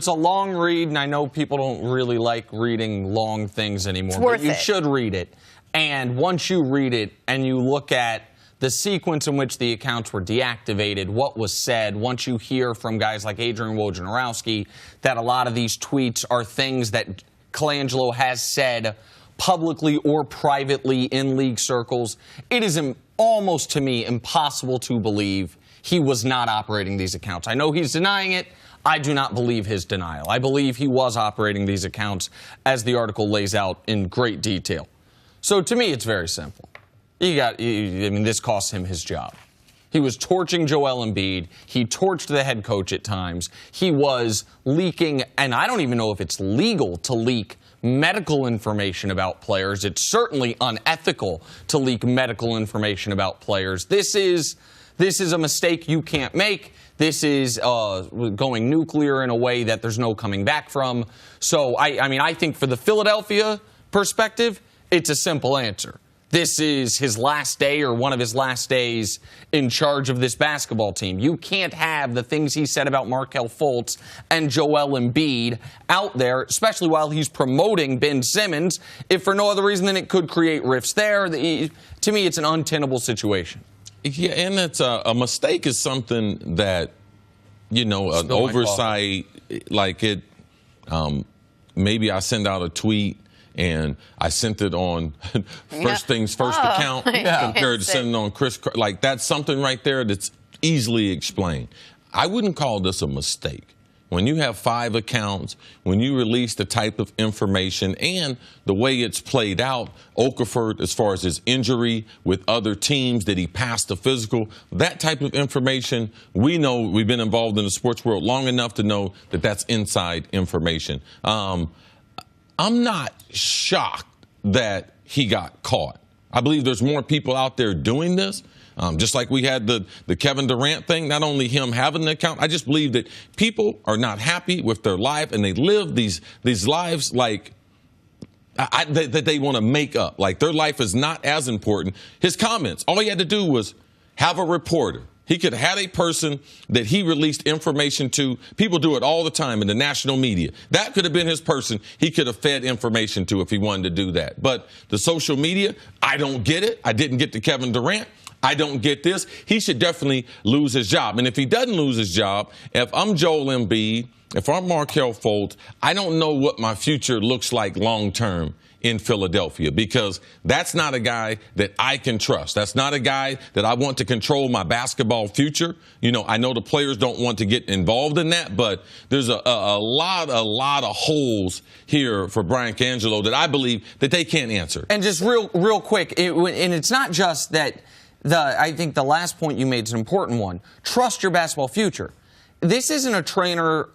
It's a long read, and I know people don't really like reading long things anymore, but you should read it. And once you read it and you look at the sequence in which the accounts were deactivated, what was said, once you hear from guys like Adrian Wojnarowski that a lot of these tweets are things that Colangelo has said publicly or privately in league circles, it is almost, to me, impossible to believe he was not operating these accounts. I know he's denying it. I do not believe his denial. I believe he was operating these accounts as the article lays out in great detail. So to me, it's very simple. This cost him his job. He was torching Joel Embiid. He torched the head coach at times. He was leaking, and I don't even know if it's legal to leak medical information about players. It's certainly unethical to leak medical information about players. This is a mistake you can't make. This is going nuclear in a way that there's no coming back from. So, I think for the Philadelphia perspective, it's a simple answer. This is his last day or one of his last days in charge of this basketball team. You can't have the things he said about Markelle Fultz and Joel Embiid out there, especially while he's promoting Ben Simmons, if for no other reason than it could create rifts there. To me, it's an untenable situation. Yeah, and it's a mistake is something that, an oversight, like it, maybe I send out a tweet and I sent it on First Things First account compared to sending it on Chris. Like, that's something right there that's easily explained. I wouldn't call this a mistake. When you have 5 accounts, when you release the type of information and the way it's played out, Okafor, as far as his injury with other teams, that he passed the physical, that type of information, we know, we've been involved in the sports world long enough to know that that's inside information. I'm not shocked that he got caught. I believe there's more people out there doing this. Just like we had the Kevin Durant thing, not only him having an account, I just believe that people are not happy with their life and they live these lives like that they want to make up. Like their life is not as important. His comments, all he had to do was have a reporter. He could have had a person that he released information to. People do it all the time in the national media. That could have been his person he could have fed information to if he wanted to do that. But the social media, I don't get it. I didn't get to Kevin Durant. I don't get this. He should definitely lose his job. And if he doesn't lose his job, if I'm Joel Embiid, if I'm Markelle Fultz, I don't know what my future looks like long term in Philadelphia, because that's not a guy that I can trust. That's not a guy that I want to control my basketball future. I know the players don't want to get involved in that, but there's a lot of holes here for Brian Colangelo that I believe that they can't answer. And just real quick, and it's not just that. I think the last point you made is an important one. Trust your basketball future. This isn't a trainer,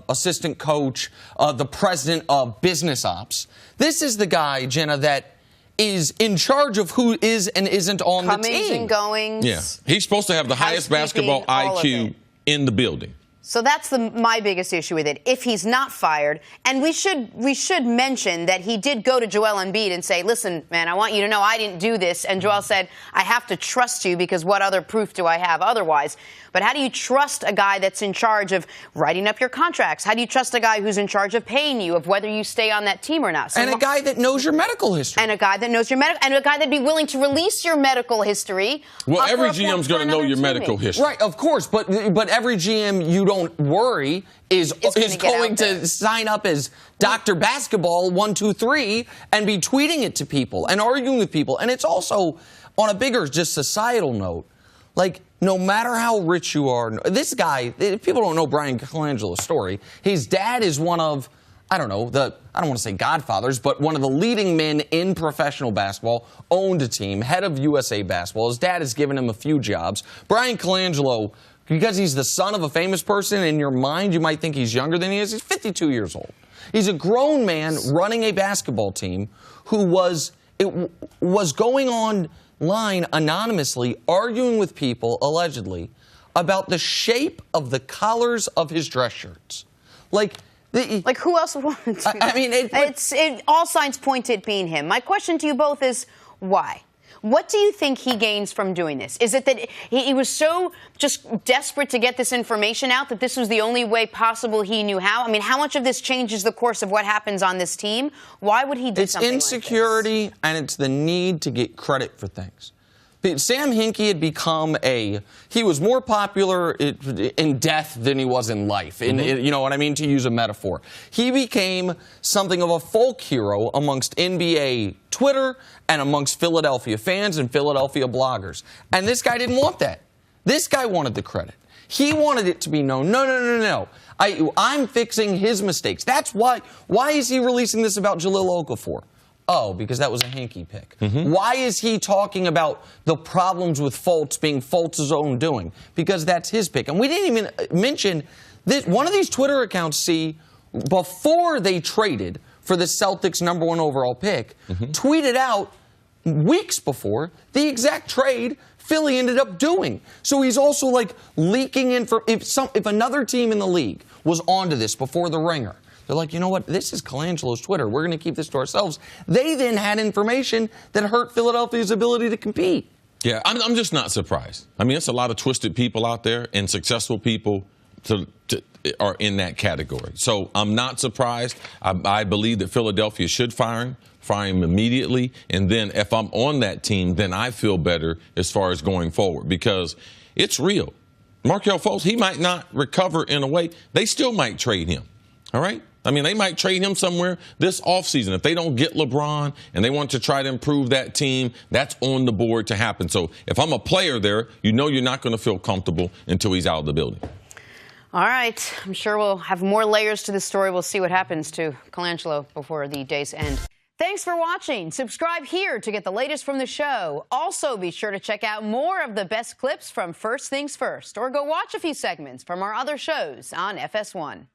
assistant coach, the president of business ops. This is the guy, Jenna, that is in charge of who is and isn't on the team. Comings and goings. Yeah. He's supposed to have the highest basketball IQ in the building. So that's my biggest issue with it. If he's not fired, and we should mention that he did go to Joel Embiid and say, listen, man, I want you to know I didn't do this. And Joel said, I have to trust you because what other proof do I have otherwise? But how do you trust a guy that's in charge of writing up your contracts? How do you trust a guy who's in charge of paying you, of whether you stay on that team or not? And a guy that knows your medical history. And a guy that knows your medical, and a guy that'd be willing to release your medical history. Well, every GM's going to know your medical history. Right, of course. But every GM, you don't worry, is going to sign up as Dr. Basketball 123 and be tweeting it to people and arguing with people. And it's also, on a bigger, just societal note, like, no matter how rich you are, this guy, people don't know Brian Colangelo's story. His dad is one of, I don't want to say godfathers, but one of the leading men in professional basketball, owned a team, head of USA Basketball. His dad has given him a few jobs. Brian Colangelo, because he's the son of a famous person, in your mind you might think he's younger than he is. He's 52 years old. He's a grown man running a basketball team who was going online anonymously arguing with people, allegedly, about the shape of the collars of his dress shirts. Like who else would want to? All signs point to it being him. My question to you both is why? What do you think he gains from doing this? Is it that he was so just desperate to get this information out that this was the only way possible he knew how? I mean, how much of this changes the course of what happens on this team? Why would he do something like this? It's insecurity, and it's the need to get credit for things. Sam Hinkie had become he was more popular in death than he was in life. You know what I mean, to use a metaphor. He became something of a folk hero amongst NBA Twitter and amongst Philadelphia fans and Philadelphia bloggers. And this guy didn't want that. This guy wanted the credit. He wanted it to be known. No. I'm fixing his mistakes. That's why. Why is he releasing this about Jahlil Okafor? Oh, because that was a Hinkie pick. Why is he talking about the problems with Fultz being Fultz's own doing? Because that's his pick. And we didn't even mention this. One of these Twitter accounts, before they traded for the Celtics' #1 overall pick, tweeted out weeks before the exact trade Philly ended up doing. So he's also like leaking in for if another team in the league was onto this before the Ringer. They're like, you know what? This is Colangelo's Twitter. We're going to keep this to ourselves. They then had information that hurt Philadelphia's ability to compete. Yeah, I'm just not surprised. I mean, it's a lot of twisted people out there, and successful people are in that category. So I'm not surprised. I believe that Philadelphia should fire him immediately. And then if I'm on that team, then I feel better as far as going forward, because it's real. Markelle Fultz, he might not recover in a way. They still might trade him. All right? I mean, they might trade him somewhere this offseason. If they don't get LeBron and they want to try to improve that team, that's on the board to happen. So if I'm a player there, you know you're not going to feel comfortable until he's out of the building. All right. I'm sure we'll have more layers to this story. We'll see what happens to Colangelo before the day's end. Thanks for watching. Subscribe here to get the latest from the show. Also, be sure to check out more of the best clips from First Things First, or go watch a few segments from our other shows on FS1.